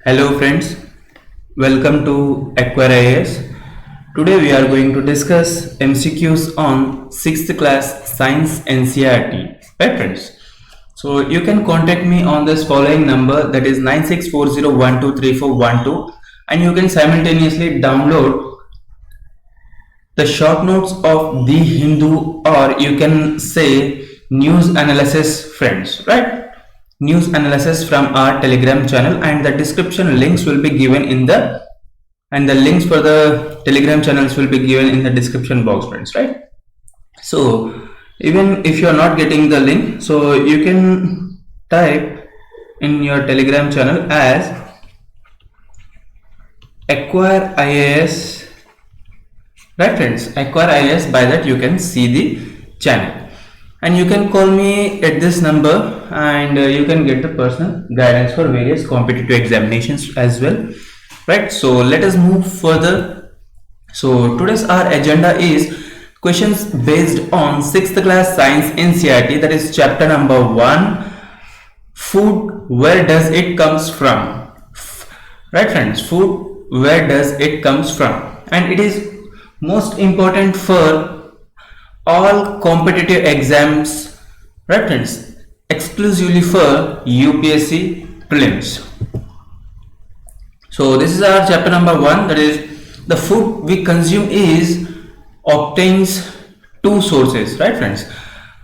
Hello friends, welcome to Acquire IAS. Today we are going to discuss MCQs on 6th class Science NCERT. Right friends? So you can contact me on this following number, that is 9640123412, and you can simultaneously download the short notes of The Hindu, or you can say news analysis friends, right? News analysis from our Telegram channel, and the description links will be given in the links for the Telegram channels will be given in the description box friends, right? So even if you are not getting the link, so you can type in your Telegram channel as Acquire IAS, right friends? Acquire IAS. By that you can see the channel, and you can call me at this number, and you can get the personal guidance for various competitive examinations as well, right? So let us move further. So today's our agenda is questions based on 6th class Science NCERT, that is chapter number 1, food, where does it comes from, right friends? Food, where does it comes from, and it is most important for all competitive exams, right friends, exclusively for UPSC prelims. So this is our chapter number 1, that is the food we consume is obtains two sources, right friends?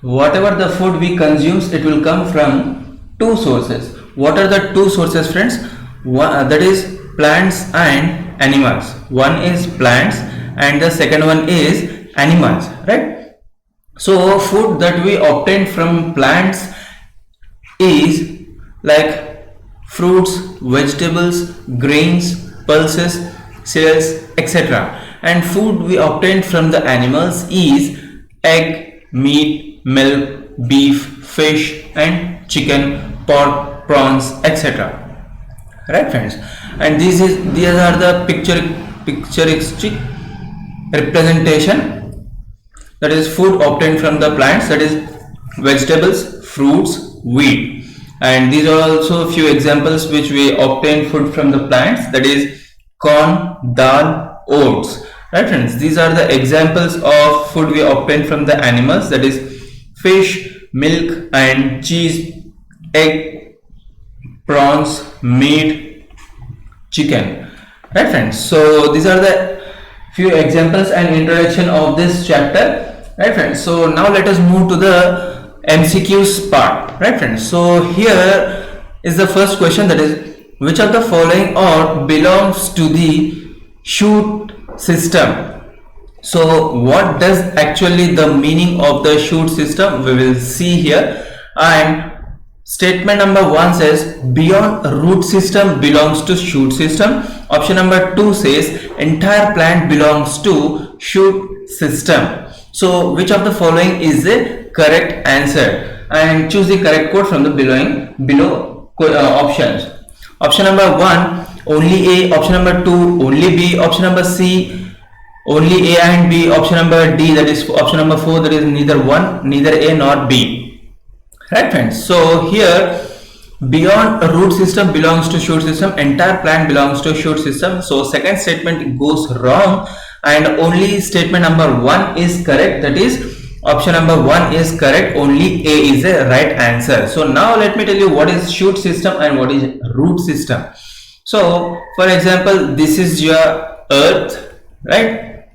Whatever the food we consume, it will come from two sources. What are the two sources friends? That is plants and animals. One is plants and the second one is animals, right? So food that we obtain from plants is like fruits, vegetables, grains, pulses, cereals, etc. And food we obtain from the animals is egg, meat, milk, beef, fish and chicken, pork, prawns, etc. Right friends? And these are the picturesque representation, that is food obtained from the plants, that is vegetables, fruits, wheat. And these are also a few examples which we obtain food from the plants, that is corn, dal, oats, right friends? These are the examples of food we obtain from the animals, that is fish, milk and cheese, egg, prawns, meat, chicken, right friends? So these are the few examples and introduction of this chapter, right friends? So now let us move to the MCQs part, right friends? So here is the first question, that is which of the following or belongs to the chute system? So what does actually the meaning of the chute system, we will see here. And statement number 1 says beyond root system belongs to chute system. Option number 2 says entire plant belongs to chute system. So which of the following is the correct answer? And choose the correct code from the below options. Option number 1 only A, option number 2 only B, option number C only A and B, option number D, that is option number 4, that is neither A nor B. Right friends? So here beyond a root system belongs to chute system, entire plant belongs to chute system. So second statement goes wrong, and only statement number 1 is correct, that is option number 1 is correct, only A is the right answer. So now let me tell you what is chute system and what is root system. So for example, this is your earth, right?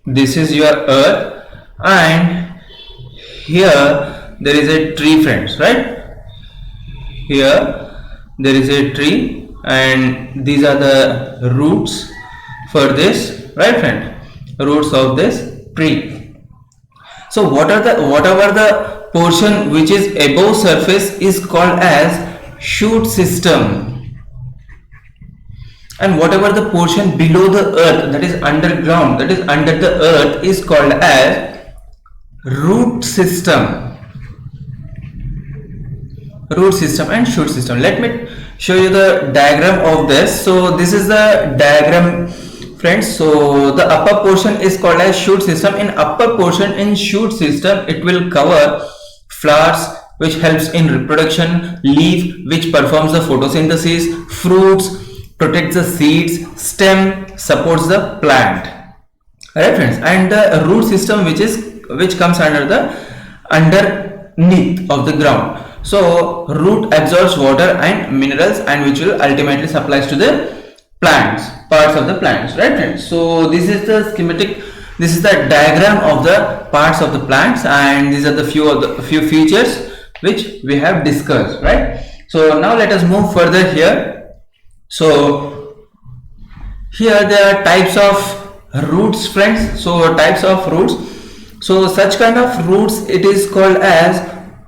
This is your earth, and here there is a tree friends, right? Here there is a tree and these are the roots for this, right friend? Roots of this tree. So whatever the portion which is above surface is called as chute system, and whatever the portion below the earth, that is underground, that is under the earth, is called as root system. Root system and chute system. Let me show you the diagram of this. So this is the diagram friends. So the upper portion is called as chute system. In upper portion in chute system, it will cover flowers, which helps in reproduction, leaf, which performs the photosynthesis, fruits, protects the seeds, stem, supports the plant. Alright friends, and the root system which comes under the underneath of the ground. So root absorbs water and minerals, and which will ultimately supplies to the plants, parts of the plants, right friends? So this is the schematic, this is the diagram of the parts of the plants, and these are the few features which we have discussed, right? So now let us move further here. So here there are types of roots, friends. So types of roots. So such kind of roots, it is called as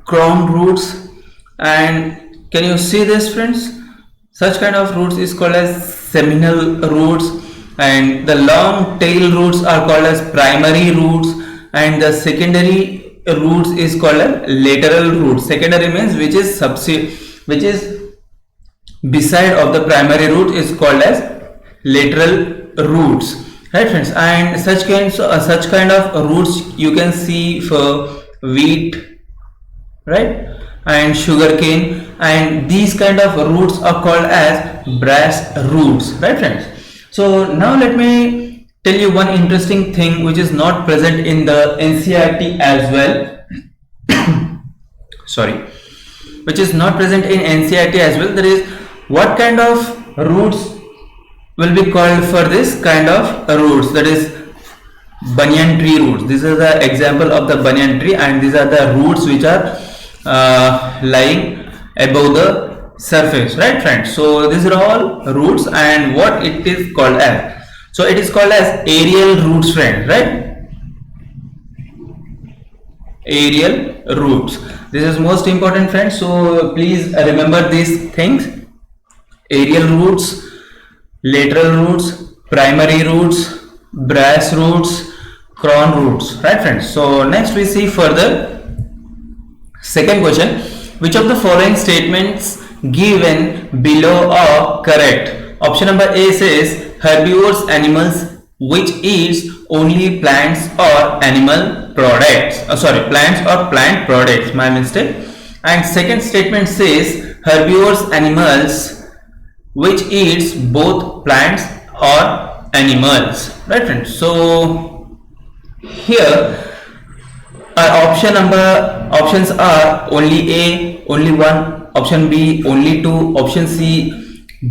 crown roots. And can you see this, friends? Such kind of roots is called as seminal roots, and the long tail roots are called as primary roots, and the secondary roots is called as lateral roots. Secondary means which is beside of the primary root is called as lateral roots, right friends? And such kind of roots you can see for wheat, right, and sugarcane, and these kind of roots are called as grass roots, right friends? So now let me tell you one interesting thing which is not present in the NCERT as well. Sorry, which is not present in NCERT as well. That is, what kind of roots will be called for this kind of roots? That is banyan tree roots. This is the example of the banyan tree, and these are the roots which are lying above the surface, right friends? So these are all roots, and what it is called as? So it is called as aerial roots, friend, right? Aerial roots. This is most important, friends. So please remember these things: aerial roots, lateral roots, primary roots, grass roots, crown roots, right friends? So next we see further. Second question: which of the following statements given below are correct? Option number A says herbivorous animals which eats only plants or animal products. Plants or plant products. My mistake. And second statement says herbivorous animals which eats both plants or animals. Right friends? So here options are only A, only 1, option B, only 2, option C,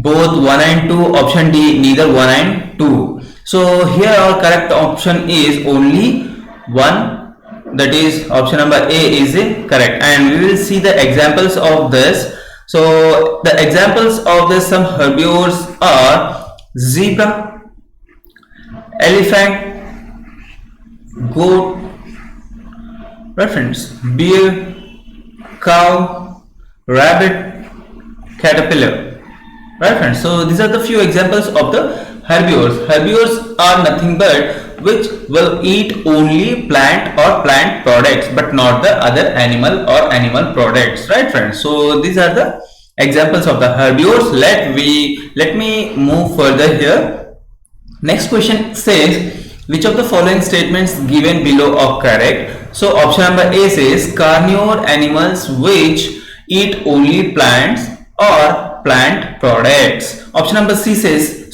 both 1 and 2, option D, neither 1 and 2. So here our correct option is only 1, that is option number A is correct, and we will see the examples of this. So the examples of this, some herbivores are zebra, elephant, goat, reference, bear, cow, rabbit, caterpillar, right friends? So these are the few examples of the herbivores. Herbivores are nothing but which will eat only plant or plant products, but not the other animal or animal products, right friends? So these are the examples of the herbivores. Let me move further here. Next question says which of the following statements given below are correct? So option number A says carnivore animals which eat only plants or plant products. Option number B says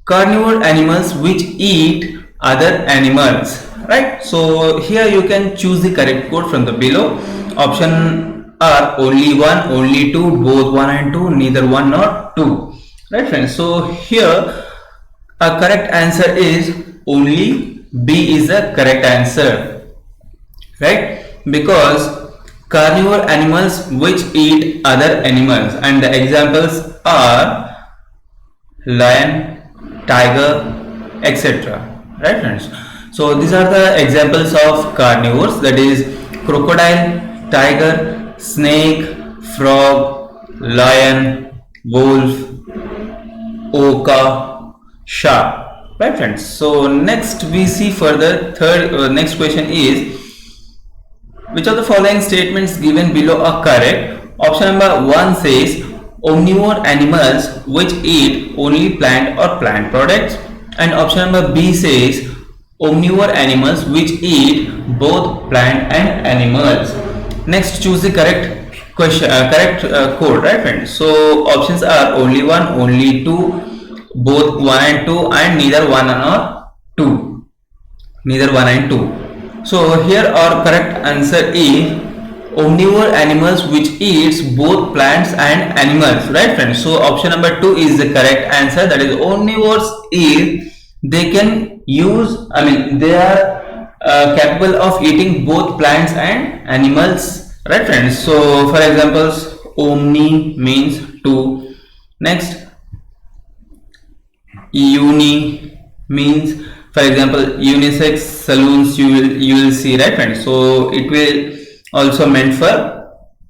carnivore animals which eat other animals, right? So here you can choose the correct code from the below. Option are only 1, only 2, both 1 and 2, neither 1 nor 2, right friends? So here a correct answer is only B is the correct answer, right? Because carnivore animals which eat other animals, and the examples are lion, tiger, etc., right friends? So these are the examples of carnivores, that is crocodile, tiger, snake, frog, lion, wolf, oka, shark, right friends? So next we see further. Next question is which of the following statements given below are correct? Option number 1 says omnivore animals which eat only plant or plant products, and option number B says omnivore animals which eat both plant and animals. Next, choose the correct question, code, right friends? So options are only 1, only 2, both 1 and 2, and neither 1 nor 2. Neither 1 and 2. So here our correct answer is omnivore animals which eats both plants and animals, right friends? So option number 2 is the correct answer. That is, omnivores is they can use, they are capable of eating both plants and animals, right friends? So for examples, omni means two. Next, uni means, for example, unisex saloons you will see, right friends? So it will also meant for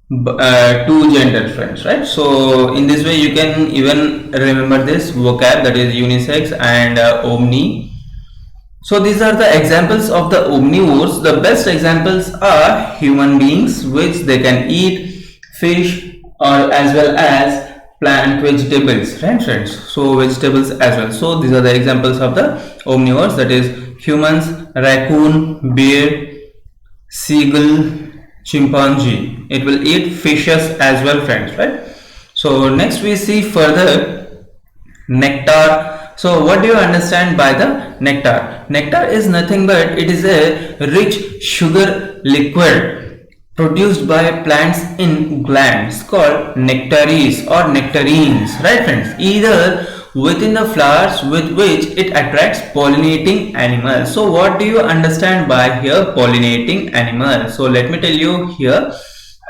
two gender friends, right? So in this way you can even remember this vocab, that is unisex and omni. So these are the examples of the omnivores. The best examples are human beings, which they can eat fish or as well as plant vegetables, right friends? So vegetables as well. So these are the examples of the omnivores, that is humans, raccoon, bear, seagull, chimpanzee. It will eat fishes as well friends, right? So next we see further nectar. So what do you understand by the nectar? Nectar is nothing but it is a rich sugar liquid produced by plants in glands called nectaries or nectarines, right friends? Either within the flowers with which it attracts pollinating animals. So what do you understand by here pollinating animals? So let me tell you here,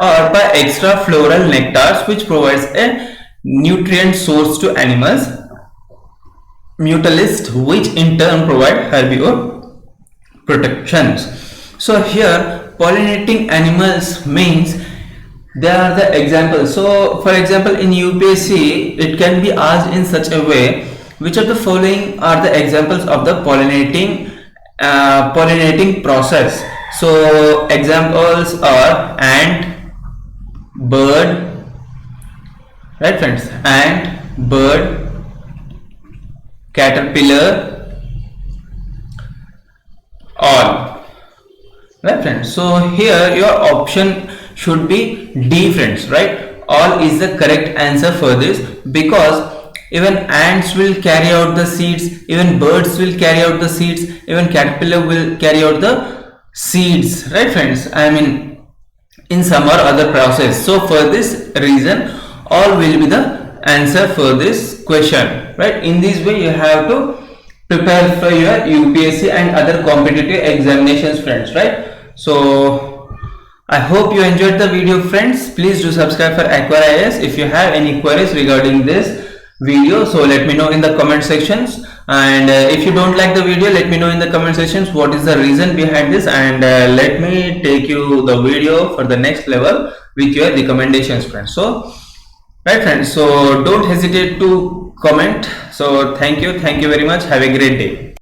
or by extra floral nectars which provides a nutrient source to animals, mutualist which in turn provide herbivore protections. So here pollinating animals means they are the examples. So for example, in UPSC it can be asked in such a way, which of the following are the examples of the pollinating process? So examples are ant, bird, right friends, ant, bird, caterpillar, all, right friends? So here your option should be D friends, right? All is the correct answer for this, because even ants will carry out the seeds, even birds will carry out the seeds, even caterpillar will carry out the seeds, right friends? In some or other process. So for this reason all will be the answer for this question, right? In this way you have to prepare for your UPSC and other competitive examinations friends, right? So I hope you enjoyed the video friends. Please do subscribe for Acquire IAS. If you have any queries regarding this video, so let me know in the comment sections, and if you don't like the video, let me know in the comment sections what is the reason behind this, and let me take you the video for the next level with your recommendations friends. So right friends, so don't hesitate to comment. So thank you very much, have a great day.